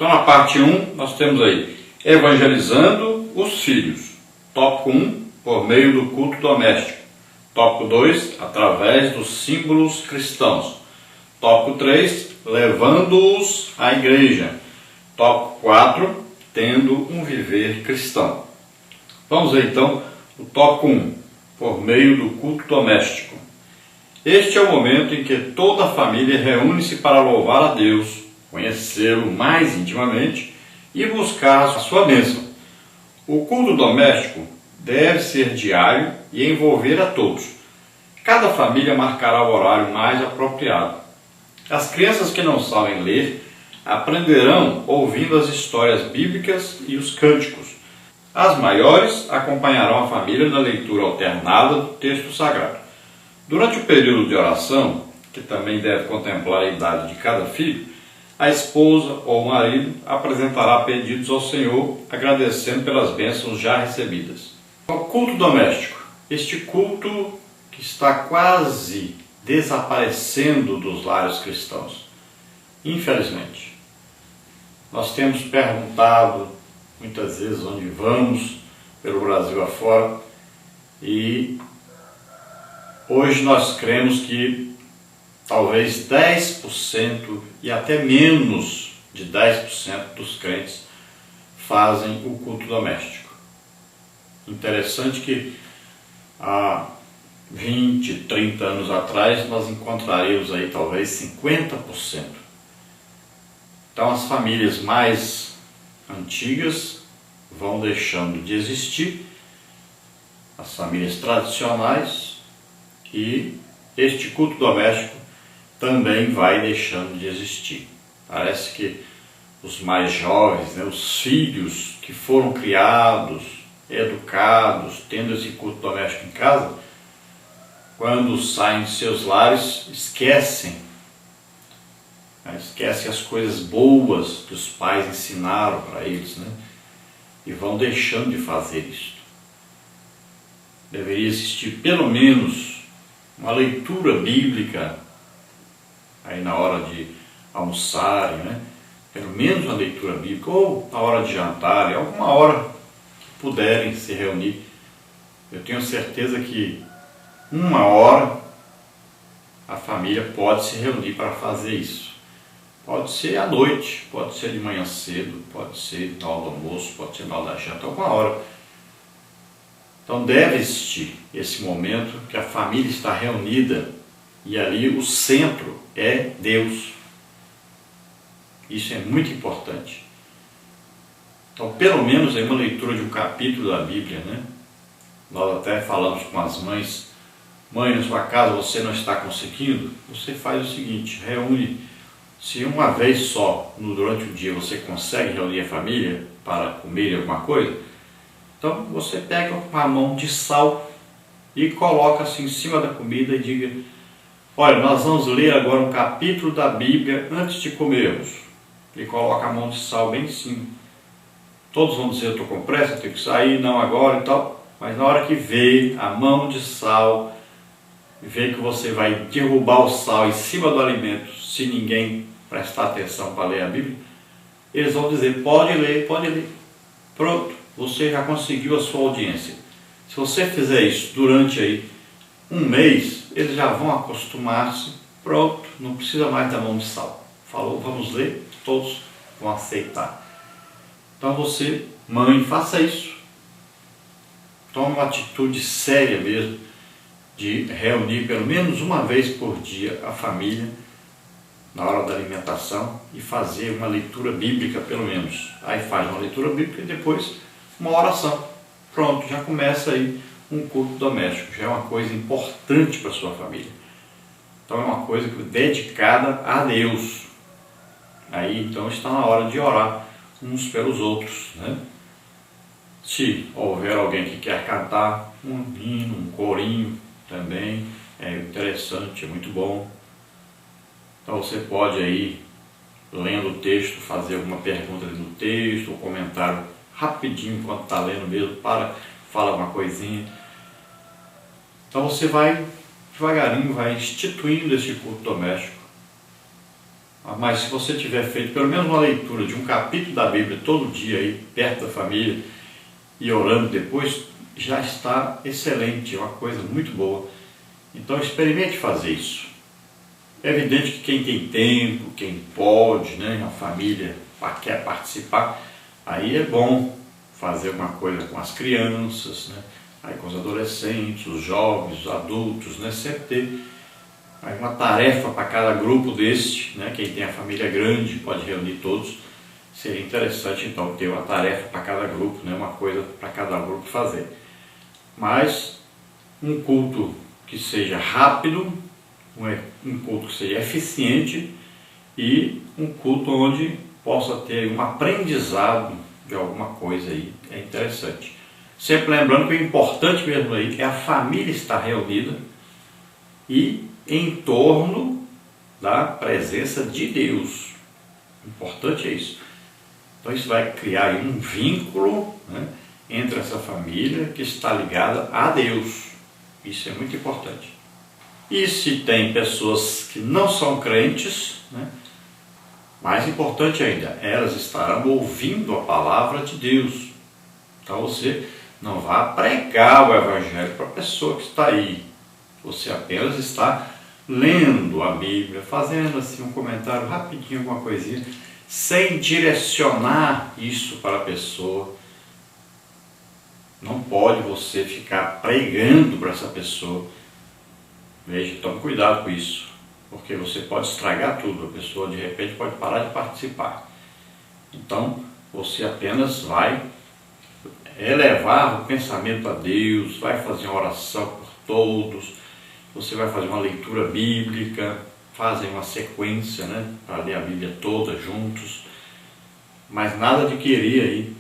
Então, na parte 1, nós temos aí evangelizando os filhos. Tópico 1, por meio do culto doméstico. Tópico 2, através dos símbolos cristãos. Tópico 3, levando-os à igreja. Tópico 4, tendo um viver cristão. Vamos ver então o tópico 1, por meio do culto doméstico. Este é o momento em que toda a família reúne-se para louvar a Deus, conhecê-lo mais intimamente e buscar a sua bênção. O culto doméstico deve ser diário e envolver a todos. Cada família marcará o horário mais apropriado. As crianças que não sabem ler aprenderão ouvindo as histórias bíblicas e os cânticos. As maiores acompanharão a família na leitura alternada do texto sagrado. Durante o período de oração, que também deve contemplar a idade de cada filho, a esposa ou o marido apresentará pedidos ao Senhor, agradecendo pelas bênçãos já recebidas. O culto doméstico. Este culto que está quase desaparecendo dos lares cristãos. Infelizmente. Nós temos perguntado muitas vezes onde vamos, pelo Brasil afora, e hoje nós cremos que talvez 10% e até menos de 10% dos crentes fazem o culto doméstico. Interessante que há 20, 30 anos atrás nós encontraríamos aí talvez 50%. Então as famílias mais antigas vão deixando de existir, as famílias tradicionais, e este culto doméstico também vai deixando de existir. Parece que os mais jovens, os filhos que foram criados, educados, tendo esse culto doméstico em casa, quando saem de seus lares, esquecem as coisas boas que os pais ensinaram para eles, e vão deixando de fazer isso. Deveria existir pelo menos uma leitura bíblica aí na hora de almoçarem, pelo menos uma leitura bíblica, ou na hora de jantar, alguma hora que puderem se reunir. Eu tenho certeza que uma hora a família pode se reunir para fazer isso. Pode ser à noite, pode ser de manhã cedo, pode ser na hora do almoço, pode ser na hora da janta, alguma hora. Então deve existir esse momento que a família está reunida e ali o centro é Deus. Isso é muito importante. Então pelo menos aí uma leitura de um capítulo da Bíblia, Nós até falamos com as mães: mãe, na sua casa você não está conseguindo? Você faz o seguinte, reúne. Se uma vez só, durante o dia, você consegue reunir a família para comer alguma coisa, então você pega uma mão de sal e coloca assim em cima da comida e diga: olha, nós vamos ler agora um capítulo da Bíblia antes de comermos. E coloca a mão de sal bem em cima. Todos vão dizer: eu estou com pressa, eu tenho que sair, não agora e tal. Mas na hora que vê a mão de sal, vê que você vai derrubar o sal em cima do alimento, se ninguém prestar atenção para ler a Bíblia, eles vão dizer: pode ler, pode ler. Pronto, você já conseguiu a sua audiência. Se você fizer isso durante aí um mês, eles já vão acostumar-se. Pronto, não precisa mais da mão de sal. Falou, vamos ler, todos vão aceitar. Então você, mãe, faça isso. Tome uma atitude séria mesmo de reunir pelo menos uma vez por dia a família na hora da alimentação e fazer uma leitura bíblica pelo menos. Aí faz uma leitura bíblica e depois uma oração. Pronto, já começa aí um culto doméstico, já é uma coisa importante para a sua família. Então é uma coisa dedicada a Deus. Aí então está na hora de orar uns pelos outros, Se houver alguém que quer cantar um hino, um corinho também, é interessante, é muito bom. Então você pode aí, lendo o texto, fazer alguma pergunta no texto, ou comentário rapidinho enquanto está lendo mesmo, fala uma coisinha. Então você vai devagarinho, vai instituindo esse culto doméstico. Mas se você tiver feito pelo menos uma leitura de um capítulo da Bíblia todo dia aí, perto da família, e orando depois, já está excelente, é uma coisa muito boa. Então experimente fazer isso. É evidente que quem tem tempo, quem pode, né, a família quer participar, aí é bom fazer uma coisa com as crianças, né, aí com os adolescentes, os jovens, os adultos, né, sempre ter aí uma tarefa para cada grupo deste, né, quem tem a família grande pode reunir todos. Seria interessante então ter uma tarefa para cada grupo, né, uma coisa para cada grupo fazer. Mas um culto que seja rápido, um culto que seja eficiente e um culto onde possa ter um aprendizado de alguma coisa aí, é interessante. Sempre lembrando que o importante mesmo aí é a família estar reunida e em torno da presença de Deus. O importante é isso. Então isso vai criar aí um vínculo, né, entre essa família que está ligada a Deus. Isso é muito importante. E se tem pessoas que não são crentes, né, mais importante ainda, elas estarão ouvindo a palavra de Deus. Então você não vá pregar o Evangelho para a pessoa que está aí. Você apenas está lendo a Bíblia, fazendo assim um comentário rapidinho, alguma coisinha, sem direcionar isso para a pessoa. Não pode você ficar pregando para essa pessoa. Veja, tome cuidado com isso, porque você pode estragar tudo, a pessoa de repente pode parar de participar. Então, você apenas vai elevar o pensamento a Deus, vai fazer uma oração por todos, você vai fazer uma leitura bíblica, fazem uma sequência, né, para ler a Bíblia toda juntos, mas nada de querer aí,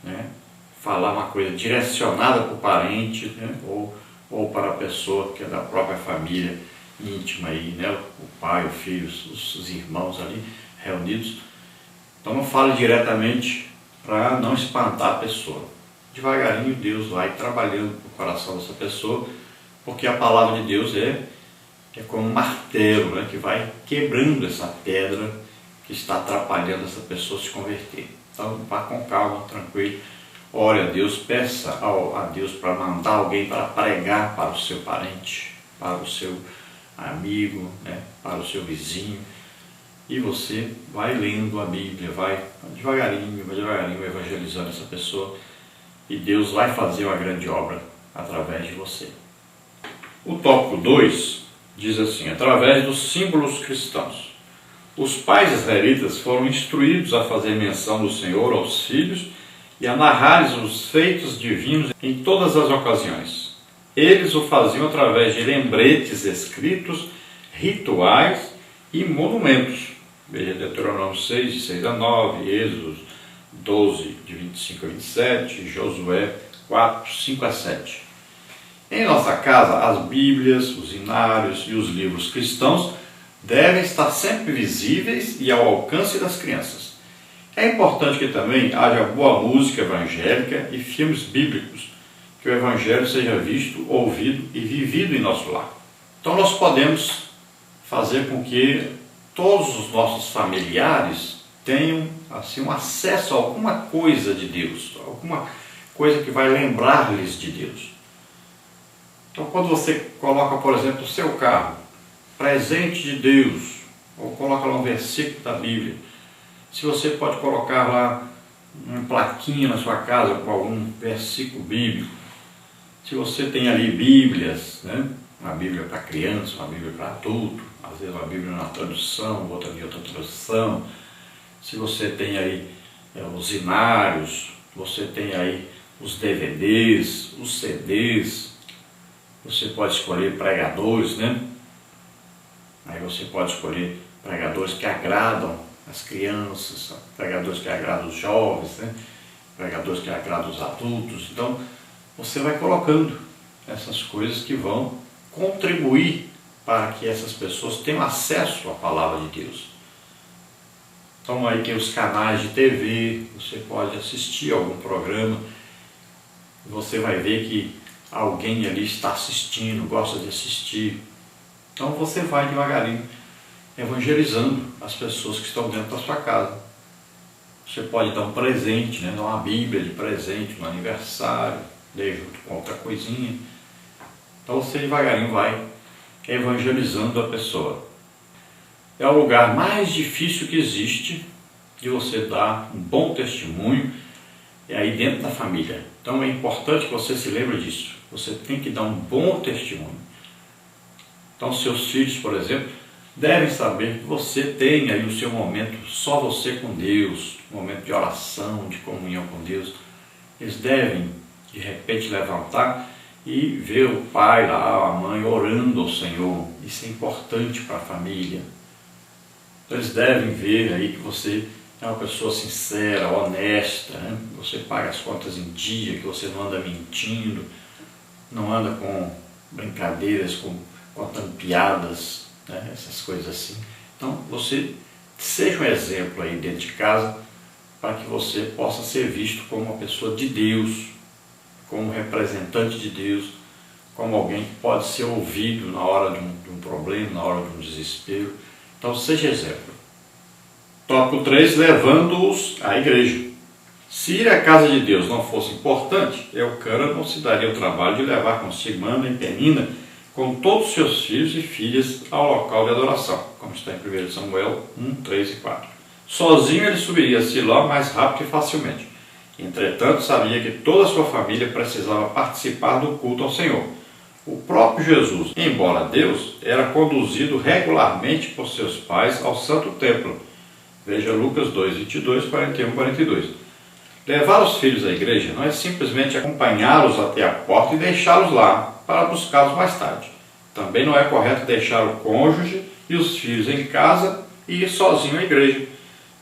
né, falar uma coisa direcionada para o parente, né, ou para a pessoa que é da própria família íntima aí, né, o pai, o filho, os irmãos ali reunidos. Então não fale diretamente para não espantar a pessoa. Devagarinho Deus vai trabalhando no coração dessa pessoa, porque a palavra de Deus é como um martelo, né, que vai quebrando essa pedra que está atrapalhando essa pessoa se converter. Então vá com calma, tranquilo, ore a Deus, peça a Deus para mandar alguém para pregar para o seu parente, para o seu amigo, né, para o seu vizinho, e você vai lendo a Bíblia, vai devagarinho evangelizando essa pessoa, e Deus vai fazer uma grande obra através de você. O tópico 2 diz assim: através dos símbolos cristãos. Os pais israelitas foram instruídos a fazer menção do Senhor aos filhos e a narrar os feitos divinos em todas as ocasiões. Eles o faziam através de lembretes escritos, rituais e monumentos. Veja Deuteronômio 6, de 6 a 9, Êxodo 12, de 25 a 27, Josué 4, 5 a 7. Em nossa casa, as Bíblias, os inários e os livros cristãos devem estar sempre visíveis e ao alcance das crianças. É importante que também haja boa música evangélica e filmes bíblicos, que o Evangelho seja visto, ouvido e vivido em nosso lar. Então nós podemos fazer com que todos os nossos familiares tenham assim, um acesso a alguma coisa de Deus, alguma coisa que vai lembrar-lhes de Deus. Então quando você coloca, por exemplo, no seu carro, presente de Deus, ou coloca lá um versículo da Bíblia, se você pode colocar lá uma plaquinha na sua casa com algum versículo bíblico, se você tem ali Bíblias, né? Uma Bíblia para criança, uma Bíblia para adulto, às vezes uma Bíblia na tradução, outra de outra tradução, se você tem aí os inários, você tem aí os DVDs, os CDs, você pode escolher pregadores, né? Aí você pode escolher pregadores que agradam as crianças, pregadores que agradam os jovens, né? Pregadores que agradam os adultos. Então, você vai colocando essas coisas que vão contribuir para que essas pessoas tenham acesso à palavra de Deus. Então, aí tem os canais de TV, você pode assistir algum programa, você vai ver que alguém ali está assistindo, gosta de assistir. Então você vai devagarinho evangelizando as pessoas que estão dentro da sua casa. Você pode dar um presente, né? Dar uma Bíblia de presente no aniversário, ler junto com outra coisinha. Então você devagarinho vai evangelizando a pessoa. É o lugar mais difícil que existe de você dar um bom testemunho, é aí dentro da família. Então é importante que você se lembre disso. Você tem que dar um bom testemunho. Então seus filhos, por exemplo, devem saber que você tem aí o seu momento, só você com Deus, um momento de oração, de comunhão com Deus. Eles devem, de repente, levantar e ver o pai lá, a mãe, orando ao Senhor. Isso é importante para a família. Então eles devem ver aí que você é uma pessoa sincera, honesta, né? Você paga as contas em dia, que você não anda mentindo, não anda com brincadeiras, contando piadas, né? Essas coisas assim. Então você seja um exemplo aí dentro de casa para que você possa ser visto como uma pessoa de Deus, como representante de Deus, como alguém que pode ser ouvido na hora de um problema, na hora de um desespero. Então seja exemplo. Tópico 3, levando-os à igreja. Se ir à casa de Deus não fosse importante, Eucana não se daria o trabalho de levar consigo Ana e Penina com todos os seus filhos e filhas ao local de adoração, como está em 1 Samuel 1, 3 e 4. Sozinho ele subiria a Siló mais rápido e facilmente. Entretanto, sabia que toda a sua família precisava participar do culto ao Senhor. O próprio Jesus, embora Deus, era conduzido regularmente por seus pais ao Santo Templo. Veja Lucas 2, 22, 41 e 42. Levar os filhos à igreja não é simplesmente acompanhá-los até a porta e deixá-los lá para buscá-los mais tarde. Também não é correto deixar o cônjuge e os filhos em casa e ir sozinho à igreja.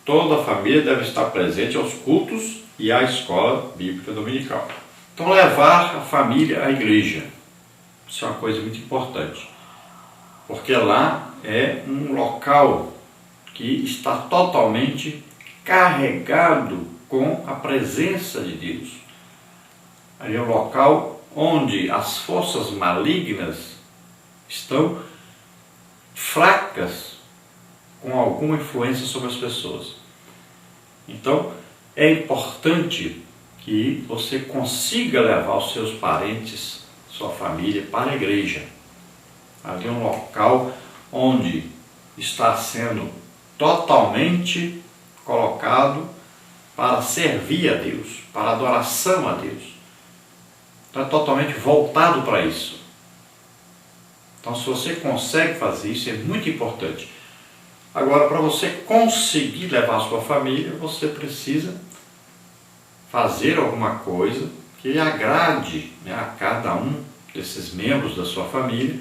Toda a família deve estar presente aos cultos e à escola bíblica dominical. Então, levar a família à igreja, isso é uma coisa muito importante, porque lá é um local que está totalmente carregado com a presença de Deus. Ali é um local onde as forças malignas estão fracas com alguma influência sobre as pessoas. Então, é importante que você consiga levar os seus parentes, sua família, para a igreja. Ali é um local onde está sendo totalmente colocado para servir a Deus, para adoração a Deus. Então é totalmente voltado para isso. Então, se você consegue fazer isso, é muito importante. Agora, para você conseguir levar a sua família, você precisa fazer alguma coisa que agrade, né, a cada um desses membros da sua família